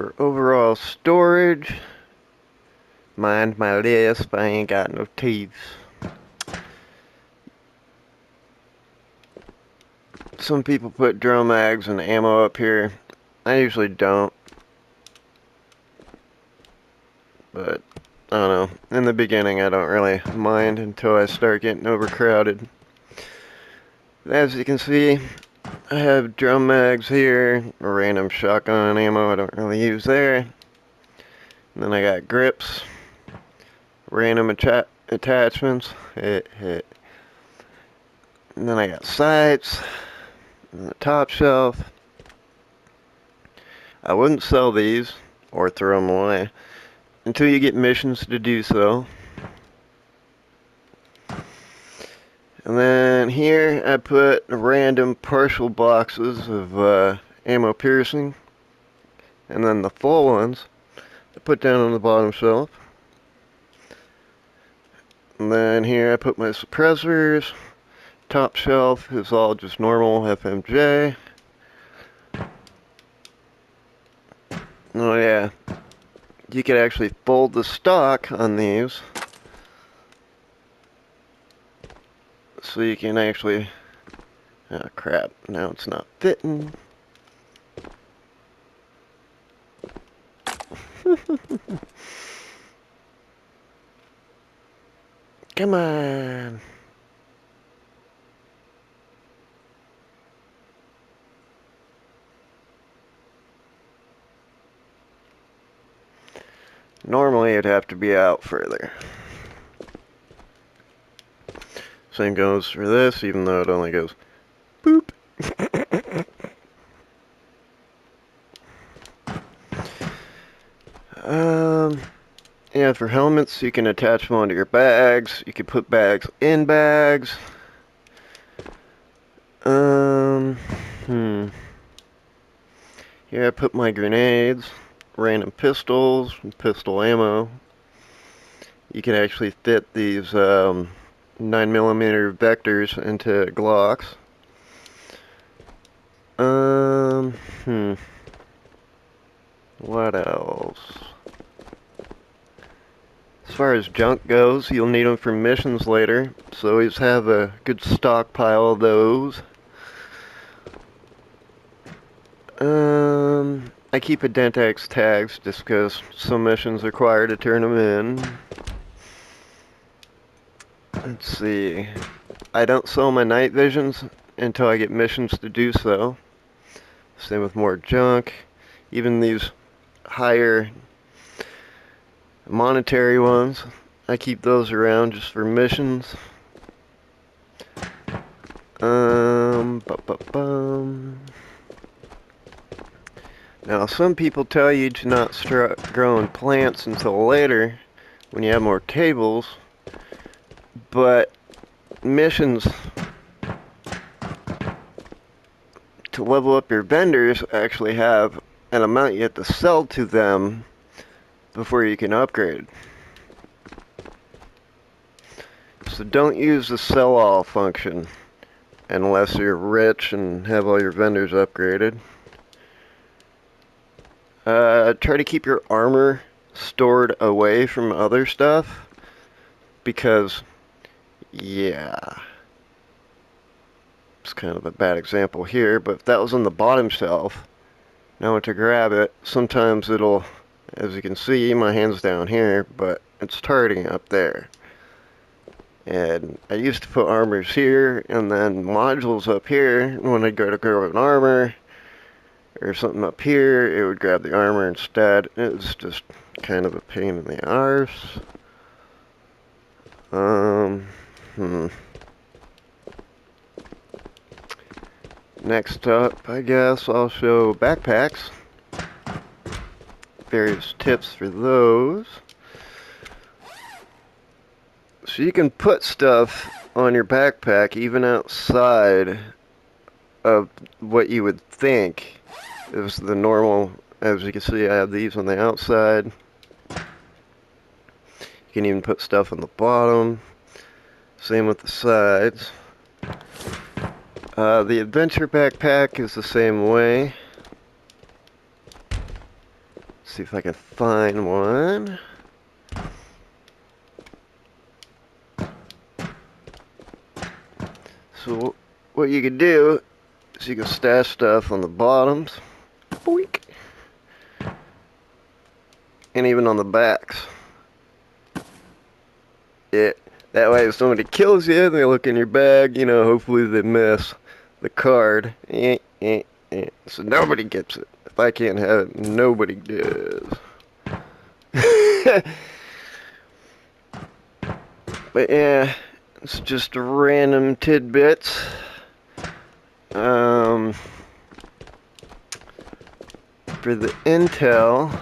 For overall storage, mind my list, I ain't got no teeth. Some people put drum mags and ammo up here. I usually don't. But, I don't know. In the beginning, I don't really mind until I start getting overcrowded. As you can see, I have drum mags here, a random shotgun ammo I don't really use there. And then I got grips, random attachments, and then I got sights, and the top shelf. I wouldn't sell these, or throw them away, until you get missions to do so. And then here I put random partial boxes of ammo piercing, and then the full ones I put down on the bottom shelf. And then here I put my suppressors. Top shelf is all just normal FMJ. Oh yeah, you could actually fold the stock on these, so you can actually, oh crap, now it's not fitting. Come on. Normally it'd have to be out further. Same goes for this, even though it only goes boop. Yeah, for helmets, you can attach them onto your bags. You can put bags in bags. Here I put my grenades, random pistols, and pistol ammo. You can actually fit these 9mm vectors into Glocks. What else? As far as junk goes, you'll need them for missions later, so always have a good stockpile of those. I keep Identix tags just because some missions require to turn them in. Let's see. I don't sell my night visions until I get missions to do so. Same with more junk. Even these higher monetary ones, I keep those around just for missions. Now, some people tell you to not start growing plants until later, when you have more tables, but missions to level up your vendors actually have an amount you have to sell to them before you can upgrade. So don't use the sell all function unless you're rich and have all your vendors upgraded. Try to keep your armor stored away from other stuff, because, yeah, it's kind of a bad example here, but if that was on the bottom shelf, now to grab it, sometimes it'll, as you can see, my hand's down here, but it's targeting up there. And I used to put armors here, and then modules up here, when I go to grab an armor, or something up here, it would grab the armor instead. It was just kind of a pain in the arse. Next up, I guess I'll show backpacks. Various tips for those. So you can put stuff on your backpack even outside of what you would think is the normal. As you can see, I have these on the outside. You can even put stuff on the bottom. Same with the sides. The adventure backpack is the same way. See if I can find one. So what you could do is you can stash stuff on the bottoms, boink, and even on the backs. That way if somebody kills you, they look in your bag, you know, hopefully they miss the card. So nobody gets it. If I can't have it, nobody does. But yeah, it's just random tidbits. For the intel,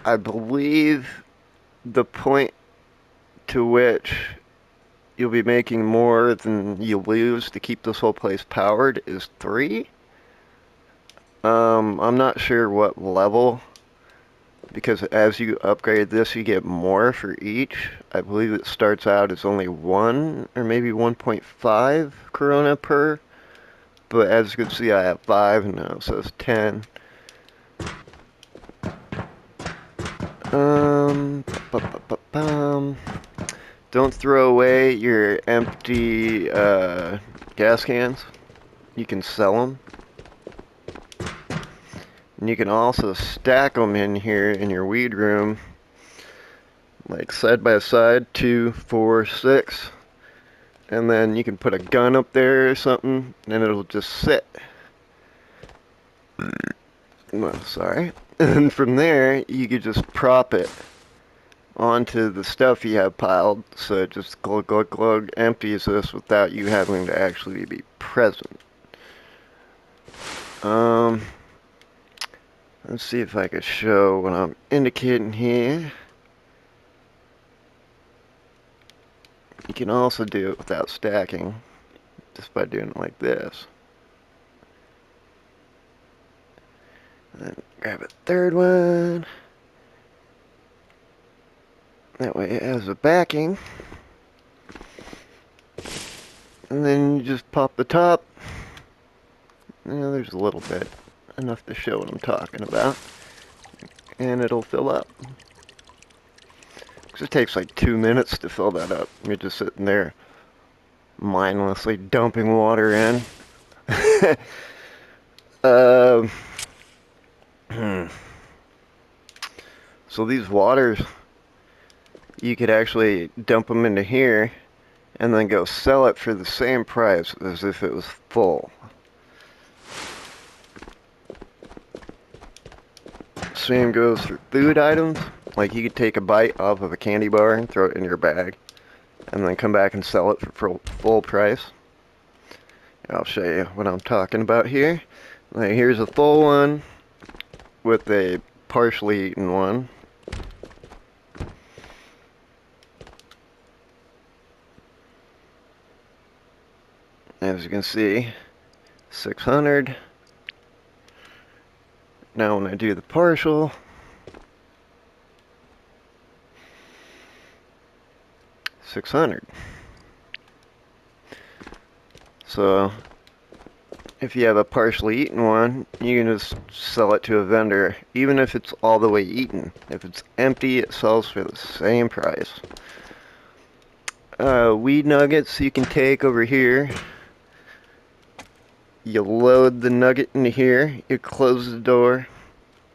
I believe the point to which you'll be making more than you lose to keep this whole place powered is 3. I'm not sure what level, because as you upgrade this, you get more for each. I believe it starts out as only 1 or maybe 1.5 Corona per, but as you can see, I have 5 now, so it's 10. Don't throw away your empty gas cans. You can sell them. And you can also stack them in here in your weed room, like side by side, 2, 4, 6. And then you can put a gun up there or something, and it'll just sit. Well, sorry. And from there, you could just prop it onto the stuff you have piled, so it just glug glug glug empties this without you having to actually be present. Let's see if I can show what I'm indicating here. You can also do it without stacking, just by doing it like this. And then grab a third one. That way it has a backing. And then you just pop the top. You know, there's a little bit. Enough to show what I'm talking about. And it'll fill up. It takes like 2 minutes to fill that up. You're just sitting there mindlessly dumping water in. So these waters, you could actually dump them into here and then go sell it for the same price as if it was full. Same goes for food items. Like you could take a bite off of a candy bar and throw it in your bag and then come back and sell it for full price. I'll show you what I'm talking about here. Like here's a full one with a partially eaten one. As you can see, 600. Now when I do the partial, $600. So if you have a partially eaten one, you can just sell it to a vendor, even if it's all the way eaten. If it's empty, it sells for the same price. Weed nuggets you can take over here. You load the nugget into here, you close the door,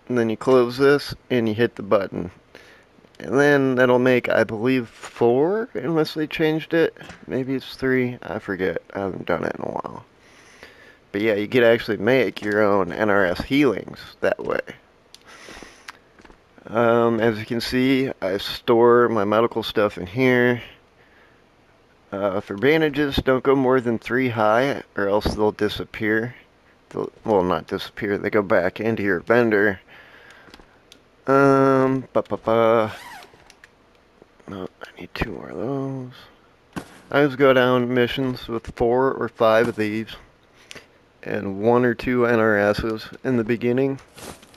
and then you close this, and you hit the button. And then that'll make, I believe, 4, unless they changed it. Maybe it's 3, I forget. I haven't done it in a while. But yeah, you could actually make your own NRS healings that way. As you can see, I store my medical stuff in here. For bandages, don't go more than 3 high, or else they'll disappear. Well, not disappear, they go back into your vendor. No, I need 2 more of those. I always go down missions with 4 or 5 of these, and 1 or 2 NRSs in the beginning.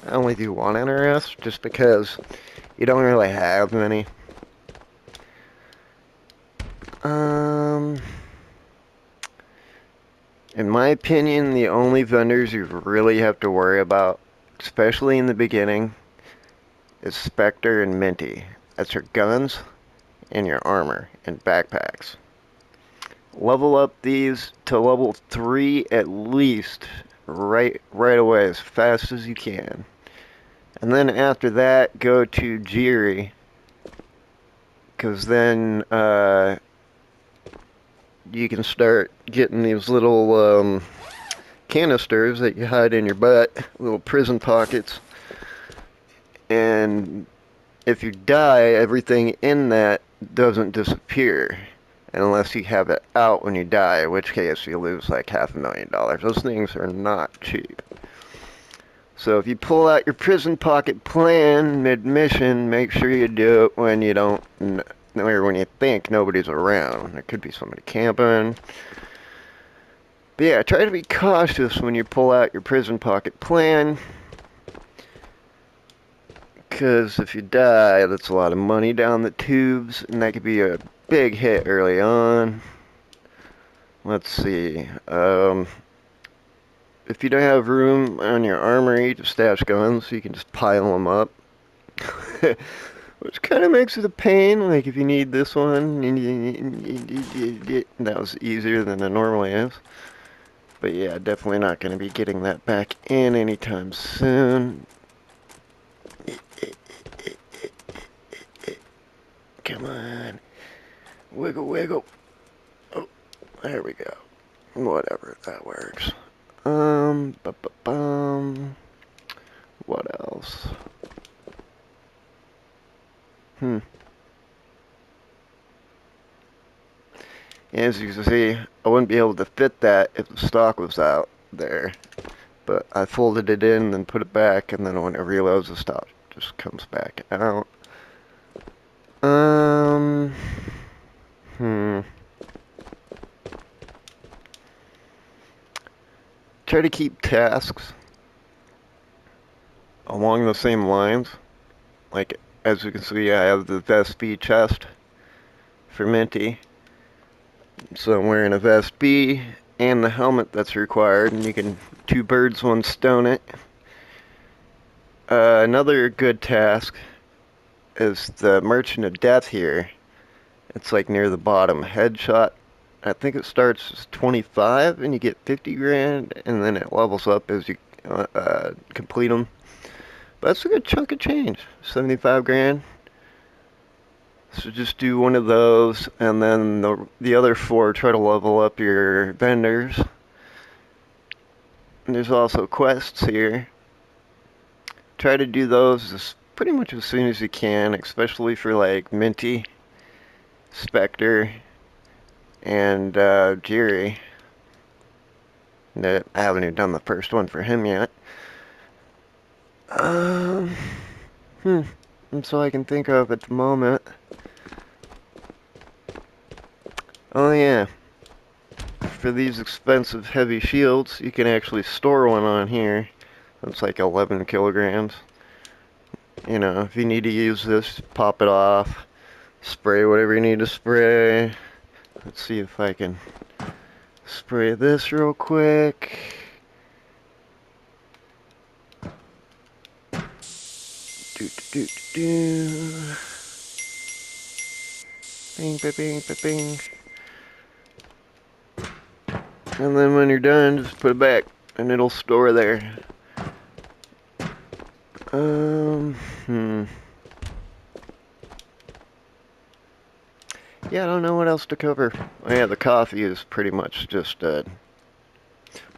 I only do 1 NRS, just because you don't really have many. In my opinion, the only vendors you really have to worry about, especially in the beginning, is Spectre and Minty. That's your guns and your armor and backpacks. Level up these to level 3 at least right away as fast as you can. And then after that, go to Jiri, because then you can start getting these little canisters that you hide in your butt, little prison pockets. And if you die, everything in that doesn't disappear unless you have it out when you die, in which case you lose like $500,000. Those things are not cheap. So if you pull out your prison pocket plan mid-mission, make sure you do it when you don't, or when you think nobody's around. There could be somebody camping. But yeah, try to be cautious when you pull out your prison pocket plan, because if you die, that's a lot of money down the tubes, and that could be a big hit early on. Let's see. If you don't have room on your armory to stash guns, you can just pile them up. Which kind of makes it a pain, like if you need this one, that was easier than it normally is. But yeah, definitely not going to be getting that back in anytime soon. Come on. Wiggle, wiggle. Oh, there we go. Whatever, that works. What else? As you can see, I wouldn't be able to fit that if the stock was out there. But I folded it in and put it back, and then when it reloads, the stock just comes back out. Um, hmm. Try to keep tasks along the same lines. Like, as you can see, I have the vest B chest for Minty. So I'm wearing a vest B and the helmet that's required, and you can two birds, one stone it. Another good task is the Merchant of Death here. It's like near the bottom. Headshot. I think it starts as 25 and you get 50 grand, and then it levels up as you complete them. But that's a good chunk of change. 75 grand. So just do one of those, and then the other four try to level up your vendors. And there's also quests here. Try to do those pretty much as soon as you can, especially for like Minty, Spectre, and Jiri. I haven't even done the first one for him yet. Um, That's all I can think of at the moment. Oh yeah, for these expensive heavy shields, you can actually store one on here. That's like 11 kilograms. You know, if you need to use this, pop it off, spray whatever you need to spray. Let's see if I can spray this real quick. Bing, bing, bing, bing. And then when you're done, just put it back, and it'll store there. Yeah, I don't know what else to cover. Oh, yeah, the coffee is pretty much just a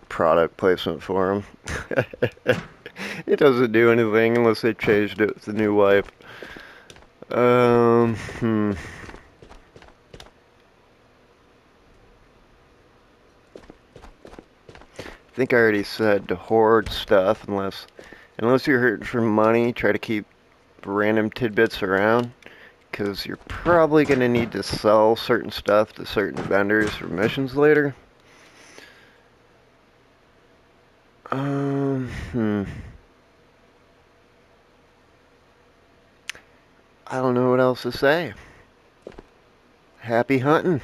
product placement for them. It doesn't do anything unless they changed it with the new wipe. I think I already said to hoard stuff unless you're hurting for money, try to keep random tidbits around, because you're probably going to need to sell certain stuff to certain vendors for missions later. I don't know what else to say. Happy hunting.